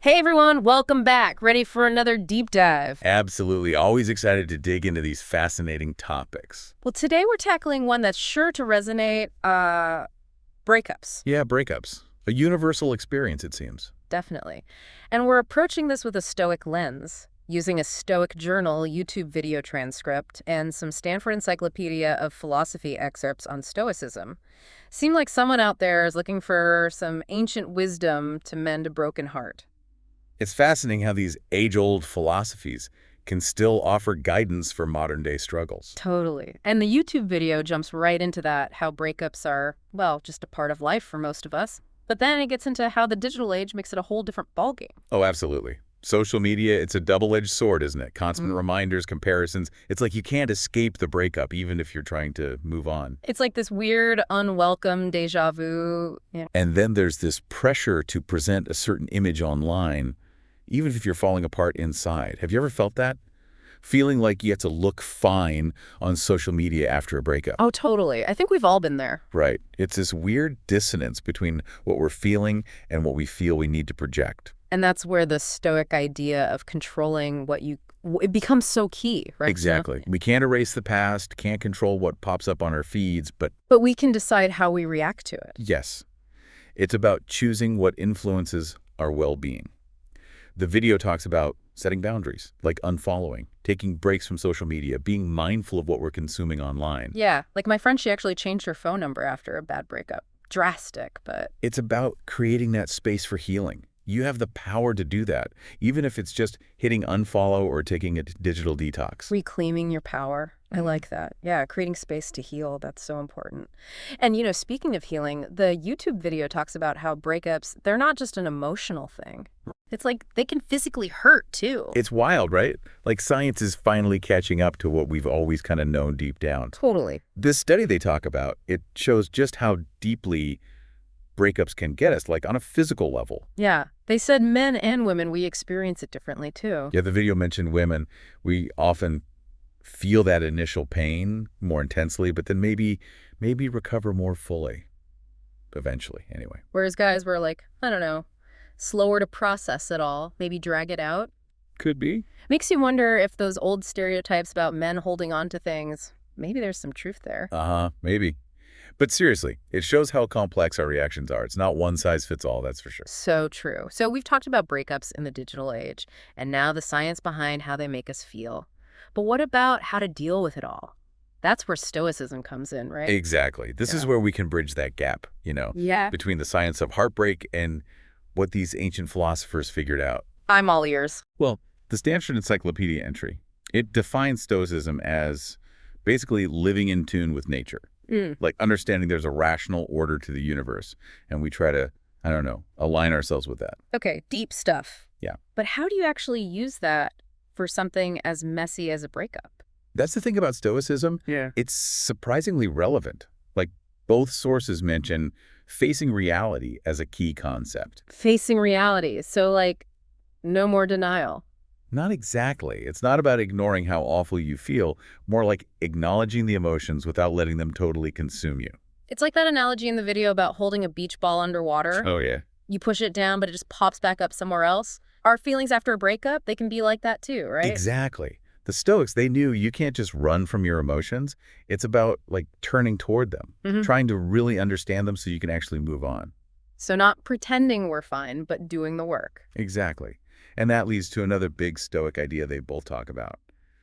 Hey everyone, welcome back. Ready for another deep dive? Absolutely. Always excited to dig into these fascinating topics. Well, today we're tackling one that's sure to resonate, breakups. Yeah, breakups. A universal experience, it seems. Definitely. And we're approaching this with a Stoic lens, using a Stoic journal, YouTube video transcript, and some Stanford Encyclopedia of Philosophy excerpts on Stoicism. Seemed like someone out there is looking for some ancient wisdom to mend a broken heart. It's fascinating how these age-old philosophies can still offer guidance for modern-day struggles. Totally. And the YouTube video jumps right into that, how breakups are, well, just a part of life for most of us. But then it gets into how the digital age makes it a whole different ballgame. Oh, absolutely. Social media, it's a double-edged sword, isn't it? Constant reminders, comparisons. It's like you can't escape the breakup, even if you're trying to move on. It's like this weird, unwelcome deja vu. Yeah. And then there's this pressure to present a certain image online, even if you're falling apart inside. Have you ever felt that? Feeling like you have to look fine on social media after a breakup. Oh, totally. I think we've all been there. Right. It's this weird dissonance between what we're feeling and what we feel we need to project. And that's where the Stoic idea of controlling it becomes so key, right? Exactly. We can't erase the past, can't control what pops up on our feeds, but we can decide how we react to it. yes, it's about choosing what influences our well-being. The video talks about setting boundaries, like unfollowing, taking breaks from social media, being mindful of what we're consuming online. Yeah, like my friend, she actually changed her phone number after a bad breakup. Drastic, but... It's about creating that space for healing. You have the power to do that, even if it's just hitting unfollow or taking a digital detox. Reclaiming your power. I like that. Yeah, creating space to heal. That's so important. And, speaking of healing, the YouTube video talks about how breakups, they're not just an emotional thing. It's like they can physically hurt, too. It's wild, right? Like science is finally catching up to what we've always kind of known deep down. Totally. This study they talk about, it shows just how deeply breakups can get us, like on a physical level. Yeah. They said men and women, we experience it differently, too. Yeah, the video mentioned women. We often feel that initial pain more intensely, but then maybe recover more fully eventually, anyway. Whereas guys were like, I don't know, slower to process it all, maybe drag it out. Could be. Makes you wonder if those old stereotypes about men holding on to things, maybe there's some truth there. Maybe. But seriously, it shows how complex our reactions are. It's not one size fits all, that's for sure. So true. So we've talked about breakups in the digital age, and now the science behind how they make us feel. But what about how to deal with it all? That's where Stoicism comes in, right? Exactly. This is where we can bridge that gap, between the science of heartbreak and what these ancient philosophers figured out. I'm all ears. Well, the Stanford Encyclopedia entry, it defines Stoicism as basically living in tune with nature. Like understanding there's a rational order to the universe, and we try to, align ourselves with that. Okay, deep stuff. Yeah. But how do you actually use that for something as messy as a breakup? That's the thing about Stoicism. Yeah. It's surprisingly relevant. Like both sources mention facing reality as a key concept. Facing reality. So, like, no more denial. Not exactly. It's not about ignoring how awful you feel, more like acknowledging the emotions without letting them totally consume you. It's like that analogy in the video about holding a beach ball underwater. Oh, yeah. You push it down, but it just pops back up somewhere else. Our feelings after a breakup, they can be like that too, right? Exactly. The Stoics, they knew you can't just run from your emotions. It's about, like, turning toward them, trying to really understand them so you can actually move on. So not pretending we're fine, but doing the work. Exactly. And that leads to another big Stoic idea they both talk about,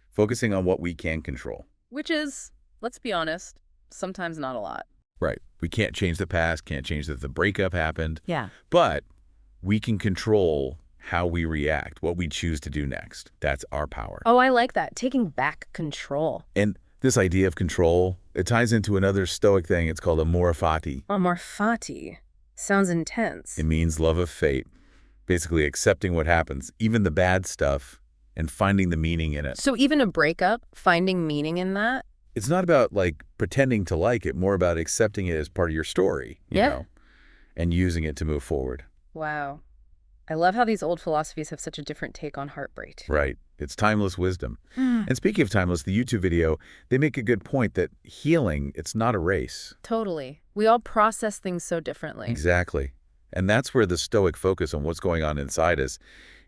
focusing on what we can control. Which is, let's be honest, sometimes not a lot. Right. We can't change the past, can't change that the breakup happened. Yeah. But we can control how we react, what we choose to do next. That's our power. Oh, I like that. Taking back control. And this idea of control, it ties into another Stoic thing. It's called amor fati. Amor fati. Sounds intense. It means love of fate. Basically accepting what happens, even the bad stuff, and finding the meaning in it. So even a breakup, finding meaning in that? It's not about, like, pretending to like it, more about accepting it as part of your story, you know, and using it to move forward. Wow. I love how these old philosophies have such a different take on heartbreak. Right. It's timeless wisdom. And speaking of timeless, the YouTube video, they make a good point that healing, it's not a race. Totally. We all process things so differently. Exactly. And that's where the Stoic focus on what's going on inside us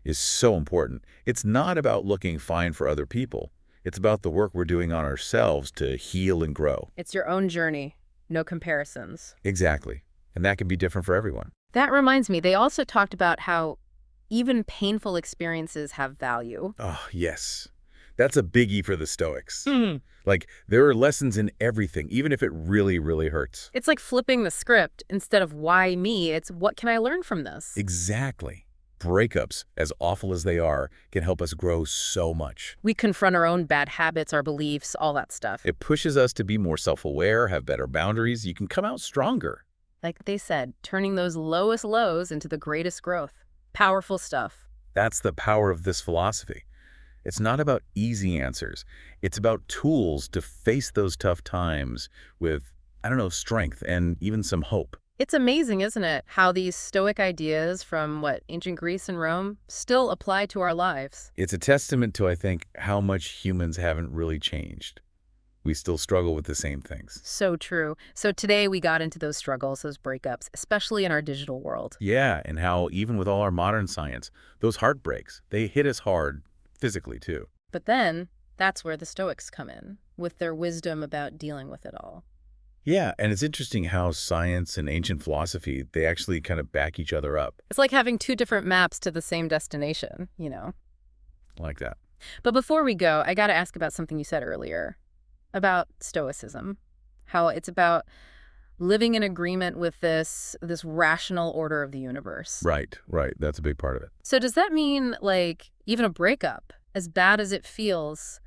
is so important. It's not about looking fine for other people. It's about the work we're doing on ourselves to heal and grow. It's your own journey, no comparisons. Exactly. And that can be different for everyone. That reminds me, they also talked about how even painful experiences have value. Oh, yes. That's a biggie for the Stoics. Mhm. Like, there are lessons in everything, even if it really, really hurts. It's like flipping the script. Instead of why me, it's what can I learn from this? Exactly. Breakups, as awful as they are, can help us grow so much. We confront our own bad habits, our beliefs, all that stuff. It pushes us to be more self-aware, have better boundaries. You can come out stronger. Like they said, turning those lowest lows into the greatest growth. Powerful stuff. That's the power of this philosophy. It's not about easy answers. It's about tools to face those tough times with, I don't know, strength and even some hope. It's amazing, isn't it, how these Stoic ideas from, ancient Greece and Rome still apply to our lives. It's a testament to, I think, how much humans haven't really changed. We still struggle with the same things. So true. So today we got into those struggles, those breakups, especially in our digital world. Yeah, and how even with all our modern science, those heartbreaks, they hit us hard physically too. But then that's where the Stoics come in, with their wisdom about dealing with it all. Yeah, and it's interesting how science and ancient philosophy, they actually kind of back each other up It's like having two different maps to the same destination, you know? like that. But before we go, I got to ask about something you said earlier about Stoicism, how it's about living in agreement with this rational order of the universe. Right. That's a big part of it. So does that mean, even a breakup, as bad as it feels,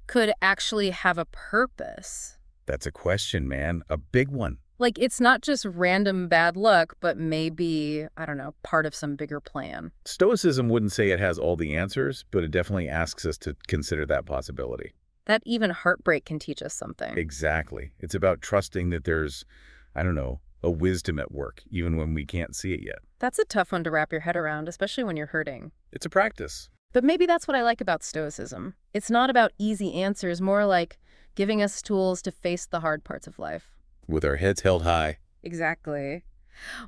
could actually have a purpose? That's a question, man. A big one. Like, it's not just random bad luck, but maybe, I don't know, part of some bigger plan. Stoicism wouldn't say it has all the answers, but it definitely asks us to consider that possibility. That even heartbreak can teach us something. Exactly. It's about trusting that there's, I don't know, a wisdom at work, even when we can't see it yet. That's a tough one to wrap your head around, especially when you're hurting. It's a practice. But maybe that's what I like about Stoicism. It's not about easy answers, more like giving us tools to face the hard parts of life. With our heads held high. Exactly.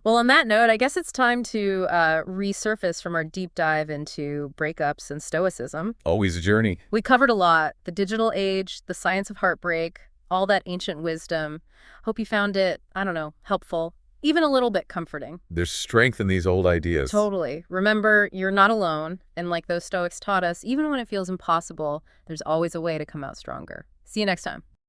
Well, on that note, I guess it's time to resurface from our deep dive into breakups and Stoicism. Always a journey. We covered a lot: the digital age, the science of heartbreak, all that ancient wisdom. Hope you found it, I don't know, helpful, even a little bit comforting. There's strength in these old ideas. Totally. Remember, you're not alone. And like those Stoics taught us, even when it feels impossible, there's always a way to come out stronger. See you next time.